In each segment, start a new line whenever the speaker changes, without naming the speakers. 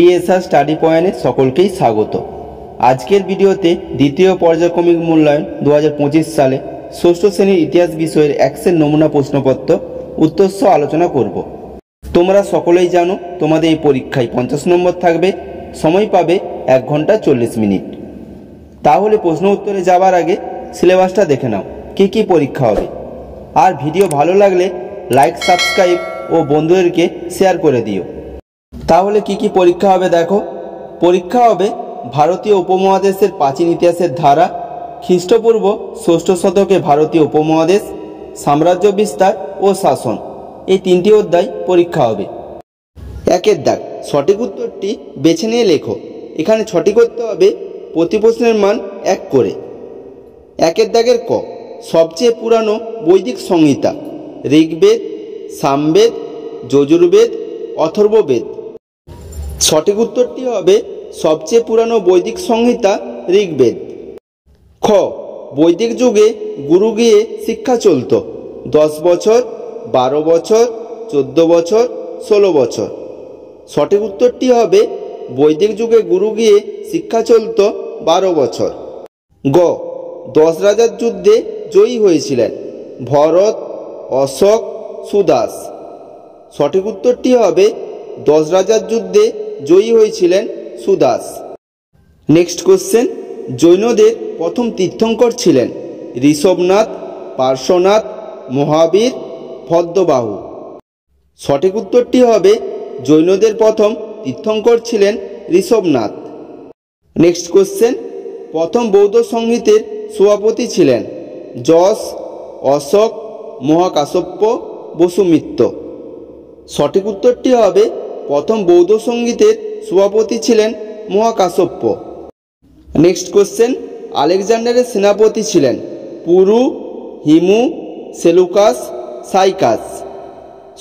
TSR study পয়েন্টে সকলকেই স্বাগত। আজকের ভিডিওতে দ্বিতীয় পর্যায়ক্রমিক মূল্যায়ন 2025 সালে ষষ্ঠ শ্রেণীর ইতিহাস বিষয়ের এক্সের নমুনা প্রশ্নপত্র উত্তরসহ আলোচনা করব। তোমরা সকলেই জানো তোমাদের এই পরীক্ষায় 50 নম্বর থাকবে, সময় পাবে 1 ঘন্টা 40 মিনিট। তাহলে প্রশ্ন উত্তরে যাওয়ার আগে সিলেবাসটা দেখে নাও, কী কী পরীক্ষা হবে। আর ভিডিও ভালো লাগলে লাইক, সাবস্ক্রাইব ও বন্ধুদেরকে শেয়ার করে দিও। তাহলে কি কি পরীক্ষা হবে দেখো। পরীক্ষা হবে ভারতীয় উপমহাদেশের প্রাচীন ইতিহাসের ধারা, খ্রিস্টপূর্ব ষষ্ঠ শতকে ভারতীয় উপমহাদেশ, সাম্রাজ্য বিস্তার ও শাসন, এই 3টি অধ্যায় পরীক্ষা হবে। 1 দাগ, সঠিক উত্তরটি বেছে নিয়ে লেখো। এখানে 6টি করতে হবে, প্রতি প্রশ্নের মান 1 করে। 1 দাগের ক, সবচেয়ে পুরানো বৈদিক সংহিতা ঋগ্বেদ, সামবেদ, যজুর্বেদ, অথর্ববেদ। সঠিক উত্তরটি হবে সবচেয়ে পুরানো বৈদিক সংহিতা ঋগ্বেদ। খ, বৈদিক যুগে গুরু গিয়ে শিক্ষা চলত 10 বছর, 12 বছর, 14 বছর, 16 বছর। সঠিক উত্তরটি হবে বৈদিক যুগে গুরু গিয়ে শিক্ষা চলত 12 বছর। গ, 10 রাজার যুদ্ধে জয়ী হয়েছিলেন ভরত, অশোক, সুদাস। সঠিক উত্তরটি হবে 10 রাজার যুদ্ধে জয়ী হয়েছিলেন সুদাস। নেক্সট কোশ্চেন, জৈনদের প্রথম তীর্থঙ্কর ছিলেন ঋষভনাথ, পার্শ্বনাথ, মহাবীর, ভদ্রবাহু। সঠিক উত্তরটি হবে জৈনদের প্রথম তীর্থঙ্কর ছিলেন ঋষভনাথ। নেক্সট কোশ্চেন, প্রথম বৌদ্ধ সংগীতের সভাপতি ছিলেন যশ, অশোক, মহাকাশ্যপ, বসুমিত্র। সঠিক উত্তরটি হবে প্রথম বৌদ্ধ সংগীতের সভাপতি ছিলেন মহাকাশ্যপ। নেক্সট কোশ্চেন, আলেকজান্ডারের সেনাপতি ছিলেন পুরু, হিমু, সেলুকাস, সাইকাস।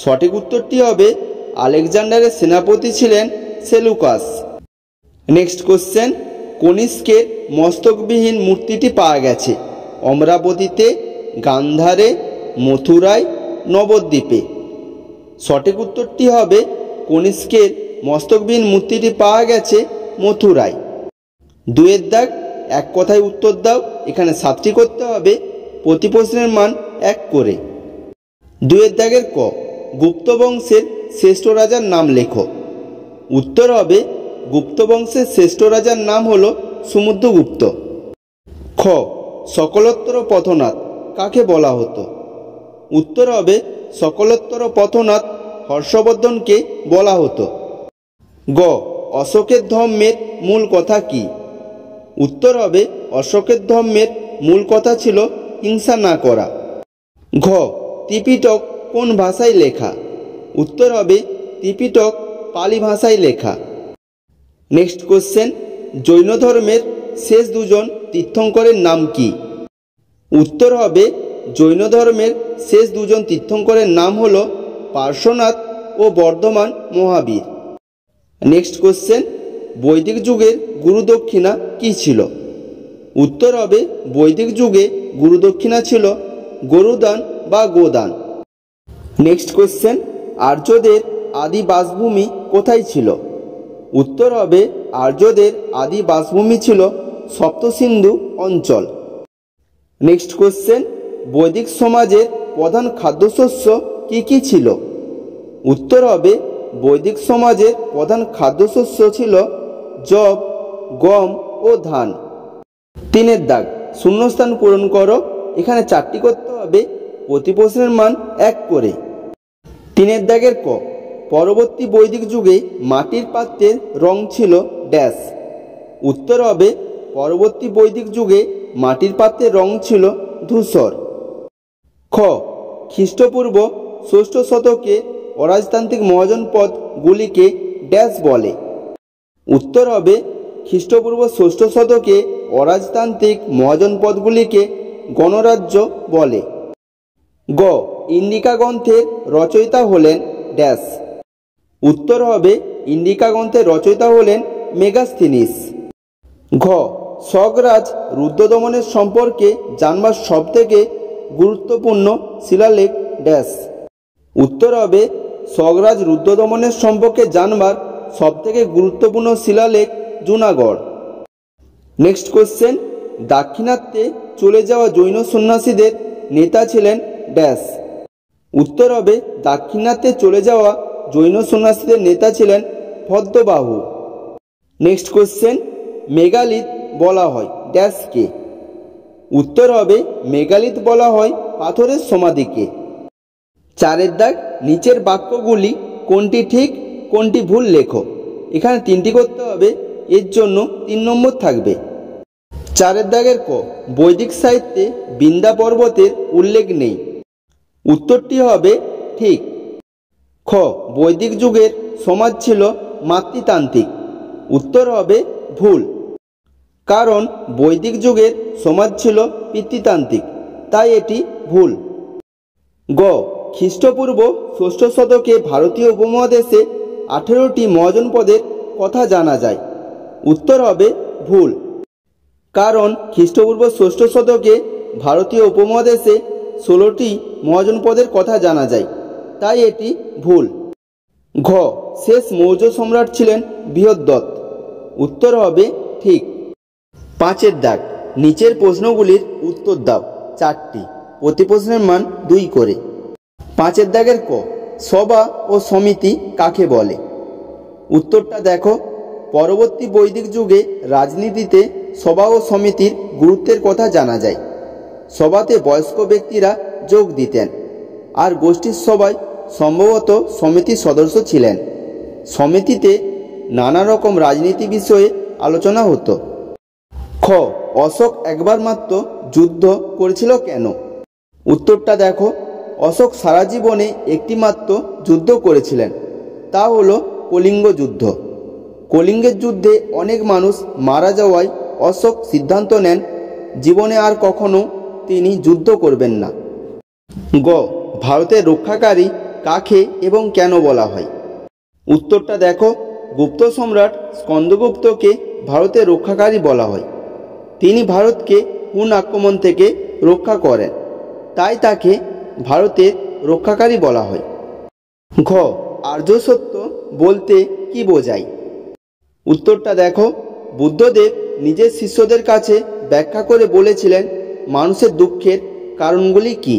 সঠিক উত্তরটি হবে আলেকজান্ডারের সেনাপতি ছিলেন সেলুকাস। নেক্সট কোশ্চেন, কনিষ্কের মস্তকবিহীন মূর্তিটি পাওয়া গেছে অমরাবতীতে, গান্ধারে, মথুরায়, নবদ্বীপে। সঠিক উত্তরটি হবে কনিষ্কের মস্তকবিহীন মূর্তিটি পাওয়া গেছে মথুরায়। 2 দাগ, এক কথায় উত্তর দাও। এখানে 7টি করতে হবে, প্রতি প্রশ্নের মান 1 করে। 2 দাগের ক, গুপ্ত বংশের শ্রেষ্ঠ রাজার নাম লেখো। উত্তর হবে গুপ্ত বংশের শ্রেষ্ঠ রাজার নাম হল সমুদ্রগুপ্ত। খ, সকলোত্তর পথনাথ কাকে বলা হতো? উত্তর হবে সকলোত্তর পথনাথ হর্ষবর্ধনকে বলা হতো। গ, অশোকের ধর্মের মূল কথা কি? উত্তর হবে অশোকের ধর্মের মূল কথা ছিল হিংসা না করা। ঘ, ত্রিপিটক কোন ভাষায় লেখা? উত্তর হবে ত্রিপিটক পালি ভাষায় লেখা। নেক্সট কোশ্চেন, জৈন ধর্মের শেষ 2জন তীর্থঙ্করের নাম কি? উত্তর হবে জৈন ধর্মের শেষ 2জন তীর্থঙ্করের নাম হল পার্শ্বনাথ ও বর্ধমান মহাবীর। নেক্সট কোশ্চেন, বৈদিক যুগের গুরুদক্ষিণা কি ছিল? উত্তর হবে বৈদিক যুগে গুরুদক্ষিণা ছিল গরুদান বা গোদান। নেক্সট কোশ্চেন, আর্যদের আদি বাসভূমি কোথায় ছিল? উত্তর হবে আর্যদের আদি বাসভূমি ছিল সপ্তসিন্ধু অঞ্চল। নেক্সট কোশ্চেন, বৈদিক সমাজের প্রধান খাদ্যশস্য কি কি ছিল? উত্তর হবে বৈদিক সমাজের প্রধান খাদ্যশস্য ছিল যব, গম ও ধান। 3 দাগ, শূন্যস্থান পূরণ করো। এখানে 4টি করতে হবে, প্রতি প্রশ্নের মান 1 করে। 3 দাগের ক, পরবর্তী বৈদিক যুগে মাটির পাত্রের রং ছিল ড্যাশ। উত্তর হবে পরবর্তী বৈদিক যুগে মাটির পাত্রের রং ছিল ধূসর। খ, খ্রিস্টপূর্ব ষষ্ঠ শতকে অরাজতান্ত্রিক মহাজনপদগুলিকে ড্যাশ বলে? উত্তর হবে খ্রিস্টপূর্ব ষষ্ঠ শতকে অরাজতান্ত্রিক মহাজনপদগুলিকে গণরাজ্য বলে। গ, ইন্ডিকা গ্রন্থের রচয়িতা হলেন ড্যাশ। উত্তর হবে ইন্ডিকা গ্রন্থের রচয়িতা হলেন মেগাস্থিনিস। ঘ, শকরাজ রুদ্রদমনের সম্পর্কে জানবার সবথেকে গুরুত্বপূর্ণ শিলালেখ ড্যাশ। উত্তর হবে শকরাজ রুদ্রদমনের সম্পর্কে জানবার সবথেকে গুরুত্বপূর্ণ শিলালেখ জুনাগড়। নেক্সট কোশ্চেন, দাক্ষিণাত্যে চলে যাওয়া জৈন সন্ন্যাসীদের নেতা ছিলেন ড্যাশ। উত্তর হবে দাক্ষিণাত্যে চলে যাওয়া জৈন সন্ন্যাসীদের নেতা ছিলেন ভদ্রবাহু। নেক্সট কোশ্চেন, মেগালিথ বলা হয় ড্যাশকে। উত্তর হবে মেগালিথ বলা হয় পাথরের সমাধিকে। 4 দাগ, নিচের বাক্যগুলি কোনটি ঠিক কোনটি ভুল লেখো। এখানে 3টি করতে হবে, এর জন্য 3 নম্বর থাকবে। 4 দাগের ক, বৈদিক সাহিত্যে বিন্ধ্যা পর্বতের উল্লেখ নেই। উত্তরটি হবে ঠিক। খ, বৈদিক যুগের সমাজ ছিল মাতৃতান্ত্রিক। উত্তর হবে ভুল, কারণ বৈদিক যুগের সমাজ ছিল পিতৃতান্ত্রিক, তাই এটি ভুল। গ, খ্রিস্টপূর্ব 6ষ্ঠ শতকে ভারতীয় উপমহাদেশে 18টি মহাজনপদের কথা জানা যায়। উত্তর হবে ভুল, কারণ খ্রিস্টপূর্ব 6ষ্ঠ শতকে ভারতীয় উপমহাদেশে 16টি মহাজনপদের কথা জানা যায়, তাই এটি ভুল। ঘ, শেষ মৌর্য সম্রাট ছিলেন বৃহদ্রথ। উত্তর হবে ঠিক। 5 দাগ, নিচের প্রশ্নগুলির উত্তর দাও 4টি, প্রতি প্রশ্নের মান 2 করে। 5 দাগের ক, সভা ও সমিতি কাকে বলে। উত্তরটা দেখো, পরবর্তী বৈদিক যুগে রাজনীতিতে সভা ও সমিতির গুরুত্বের কথা জানা যায়। সভাতে বয়স্ক ব্যক্তিরা যোগ দিতেন, আর গোষ্ঠীর সবাই সম্ভবত সমিতির সদস্য ছিলেন। সমিতিতে নানা রকম রাজনীতি বিষয়ে আলোচনা হতো। খ, অশোক একবার মাত্র যুদ্ধ করেছিল কেন। উত্তরটা দেখো, অশোক সারা জীবনে একটি মাত্র যুদ্ধ করেছিলেন, তা হলো কলিঙ্গ যুদ্ধ। কলিঙ্গের যুদ্ধে অনেক মানুষ মারা যাওয়ায় অশোক সিদ্ধান্ত নেন জীবনে আর কখনো তিনি যুদ্ধ করবেন না। গ, ভারতের রক্ষাকারী কাকে এবং কেন বলা হয়। উত্তরটা দেখো, গুপ্ত সম্রাট স্কন্দগুপ্তকে ভারতের রক্ষাকারী বলা হয়। তিনি ভারতকে হুন আক্রমণ থেকে রক্ষা করেন, তাই তাকে ভারতের রক্ষাকারী বলা হয়। ঘ, আর্য সত্য বলতে কি বোঝায়। উত্তরটা দেখো, বুদ্ধদেব নিজের শিষ্যদের কাছে ব্যাখ্যা করে বলেছিলেন মানুষের দুঃখের কারণগুলি কি।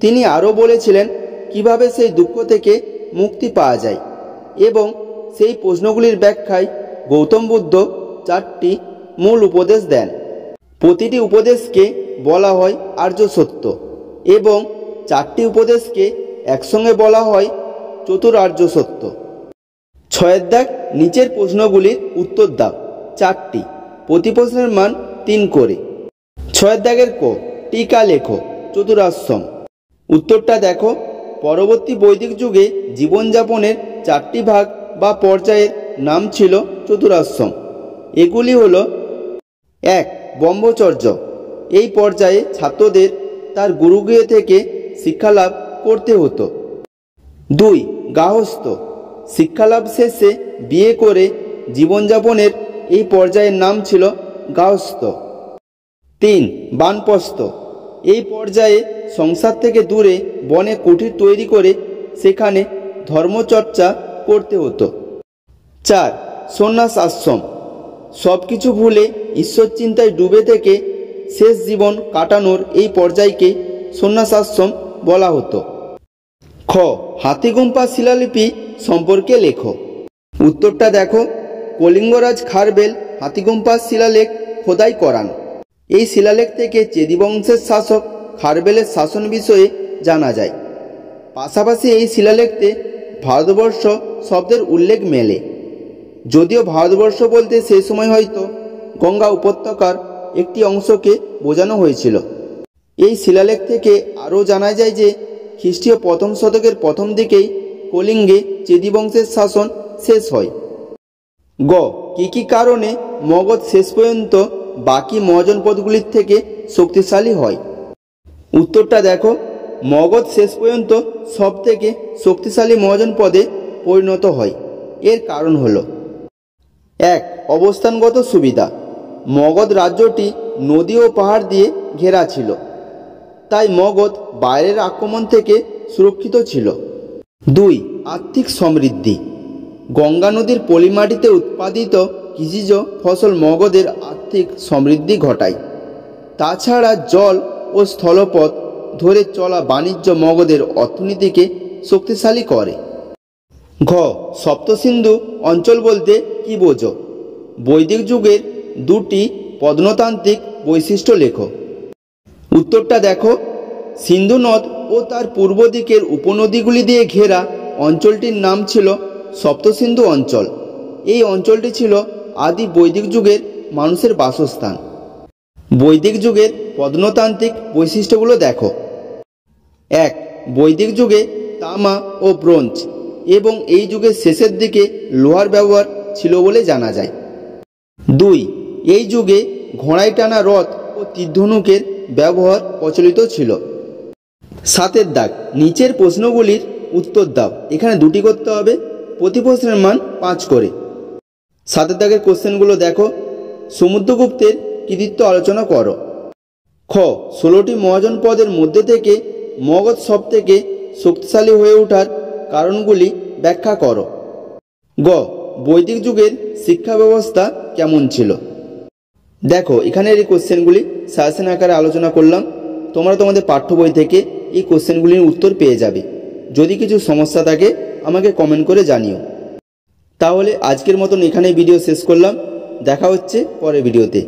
তিনি আরও বলেছিলেন কিভাবে সেই দুঃখ থেকে মুক্তি পাওয়া যায়, এবং সেই প্রশ্নগুলির ব্যাখ্যায় গৌতম বুদ্ধ 4টি মূল উপদেশ দেন। প্রতিটি উপদেশকে বলা হয় আর্য সত্য, এবং 4টি উপদেশকে একসঙ্গে বলা হয় চতুরার্য সত্য। 6 দাগ, নিচের প্রশ্নগুলির উত্তর দাও 4টি, প্রতি প্রশ্নের মান 3 করে। 6 দাগের ক, টিকা লেখো চতুরাশ্রম। উত্তরটা দেখো, পরবর্তী বৈদিক যুগে জীবনযাপনের 4টি ভাগ বা পর্যায়ের নাম ছিল চতুরাশ্রম। এগুলি হলো: 1. ব্রহ্মচর্য। এই পর্যায়ে ছাত্রদের তার গুরুগৃহ থেকে শিক্ষালাভ করতে হতো। 2. গার্হস্থ্য। শিক্ষালাভ শেষে বিয়ে করে জীবনযাপনের এই পর্যায়ের নাম ছিল গার্হস্থ্য। 3. বানপ্রস্থ। এই পর্যায়ে সংসার থেকে দূরে বনে কুটির তৈরি করে সেখানে ধর্মচর্চা করতে হতো। 4. সন্ন্যাস আশ্রম। সব কিছু ভুলে ঈশ্বর চিন্তায় ডুবে থেকে শেষ জীবন কাটানোর এই পর্যায়কে সন্ন্যাস আশ্রম বলা হতো। খ, হাতিগুম্পা শিলালিপি সম্পর্কে লেখো। উত্তরটা দেখো, কলিঙ্গরাজ খারবেল হাতিগুম্পা শিলালেখ খোদাই করান। এই শিলালেখ থেকে চেদি বংশের শাসক খারবেলের শাসন বিষয়ে জানা যায়। পাশাপাশি এই শিলালেখতে ভারতবর্ষ শব্দের উল্লেখ মেলে, যদিও ভারতবর্ষ বলতে সেই সময় হয়তো গঙ্গা উপত্যকার একটি অংশকে বোঝানো হয়েছিল। এই শিলালেখ থেকে আরও জানা যায় যে খ্রিস্টীয় 1ম শতকের প্রথম দিকেই কলিঙ্গে চেদি বংশের শাসন শেষ হয়। গ, কী কারণে মগধ শেষ পর্যন্ত বাকি মহাজনপদগুলির থেকে শক্তিশালী হয়। উত্তরটা দেখো, মগধ শেষ পর্যন্ত সবথেকে শক্তিশালী মহাজনপদে পরিণত হয়। এর কারণ হল: 1. অবস্থানগত সুবিধা। মগধ রাজ্যটি নদী ও পাহাড় দিয়ে ঘেরা ছিল, তাই মগধ বাইরের আক্রমণ থেকে সুরক্ষিত ছিল। 2. আর্থিক সমৃদ্ধি। গঙ্গা নদীর পলিমাটিতে উৎপাদিত কৃষিজ ফসল মগধের আর্থিক সমৃদ্ধি ঘটায়। তাছাড়া জল ও স্থলপথ ধরে চলা বাণিজ্য মগধের অর্থনীতিকে শক্তিশালী করে। ঘ, সপ্তসিন্ধু অঞ্চল বলতে কি বোঝো? বৈদিক যুগের দুটি প্রত্নতান্ত্রিক বৈশিষ্ট্য লেখো। উত্তরটা দেখো, সিন্ধু নদ ও তার পূর্ব দিকের উপনদীগুলি দিয়ে ঘেরা অঞ্চলটির নাম ছিল সপ্তসিন্ধু অঞ্চল। এই অঞ্চলটি ছিল আদি বৈদিক যুগের মানুষের বাসস্থান। বৈদিক যুগের প্রত্নতান্ত্রিক বৈশিষ্ট্যগুলো দেখো। 1. বৈদিক যুগে তামা ও ব্রোঞ্জ এবং এই যুগের শেষের দিকে লোহার ব্যবহার ছিল বলে জানা যায়। 2. এই যুগে ঘোড়ায় টানা রথ ও তীরধনুকের ব্যবহার প্রচলিত ছিল। 7 দাগ, নিচের প্রশ্নগুলির উত্তর দাও। এখানে দুটি করতে হবে, প্রতি প্রশ্নের মান 5 করে। 7 দাগের কোশ্চেনগুলো দেখো। সমুদ্রগুপ্তের কৃতিত্ব আলোচনা করো। খ, 16টি মহাজন পদের মধ্যে থেকে মগধ সব থেকে শক্তিশালী হয়ে ওঠার কারণগুলি ব্যাখ্যা করো। গ, বৈদিক যুগের শিক্ষা ব্যবস্থা কেমন ছিল? দেখো, এখানের এই কোশ্চেনগুলি সাজেশন আকারে আলোচনা করলাম। তোমরা তোমাদের পাঠ্য বই থেকে এই কোশ্চেনগুলির উত্তর পেয়ে যাবে। যদি কিছু সমস্যা থাকে আমাকে কমেন্ট করে জানিও। তাহলে আজকের মতন এখানেই ভিডিও শেষ করলাম। দেখা হচ্ছে পরের ভিডিওতে।